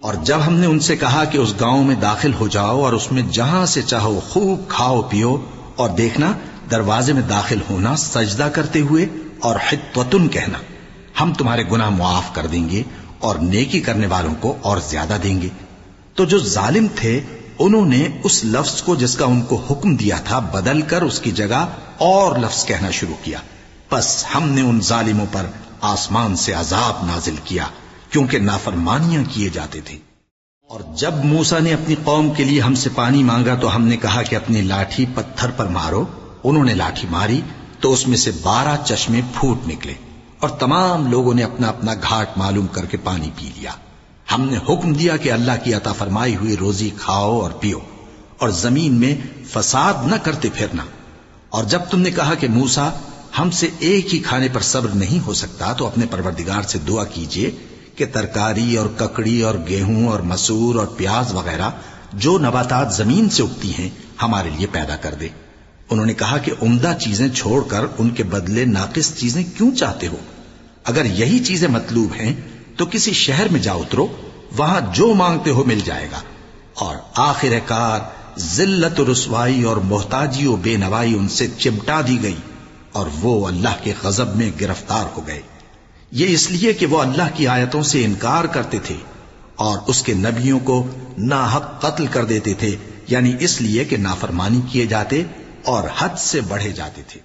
اور جب ہم نے ان سے کہا کہ اس گاؤں میں داخل ہو جاؤ اور اس میں جہاں سے چاہو خوب کھاؤ پیو، اور دیکھنا دروازے میں داخل ہونا سجدہ کرتے ہوئے اور حطوتن کہنا، ہم تمہارے گناہ معاف کر دیں گے اور نیکی کرنے والوں کو اور زیادہ دیں گے، تو جو ظالم تھے انہوں نے اس لفظ کو جس کا ان کو حکم دیا تھا بدل کر اس کی جگہ اور لفظ کہنا شروع کیا، پس ہم نے ان ظالموں پر آسمان سے عذاب نازل کیا کیونکہ نافرمانیاں کیے جاتے تھے۔ اور جب موسیٰ نے اپنی قوم کے لیے ہم سے پانی مانگا تو ہم نے کہا کہ اپنی لاٹھی پتھر پر مارو، انہوں نے لاٹھی ماری تو اس میں سے 12 چشمے پھوٹ نکلے، اور تمام لوگوں نے اپنا اپنا گھاٹ معلوم کر کے پانی پی لیا۔ ہم نے حکم دیا کہ اللہ کی عطا فرمائی ہوئی روزی کھاؤ اور پیو، اور زمین میں فساد نہ کرتے پھرنا۔ اور جب تم نے کہا کہ موسیٰ ہم سے ایک ہی کھانے پر صبر نہیں ہو سکتا، تو اپنے پروردگار سے دعا کیجئے کہ ترکاری اور ککڑی اور گیہوں اور مسور اور پیاز وغیرہ جو نباتات زمین سے اگتی ہیں ہمارے لیے پیدا کر دے۔ انہوں نے کہا کہ عمدہ چیزیں چھوڑ کر ان کے بدلے ناقص چیزیں کیوں چاہتے ہو؟ اگر یہی چیزیں مطلوب ہیں تو کسی شہر میں جا اترو، وہاں جو مانگتے ہو مل جائے گا۔ اور آخر کار ذلت و رسوائی اور محتاجی و بے نوائی ان سے چمٹا دی گئی، اور وہ اللہ کے غضب میں گرفتار ہو گئے، یہ اس لیے کہ وہ اللہ کی آیتوں سے انکار کرتے تھے اور اس کے نبیوں کو ناحق قتل کر دیتے تھے، یعنی اس لیے کہ نافرمانی کیے جاتے اور حد سے بڑھے جاتے تھے۔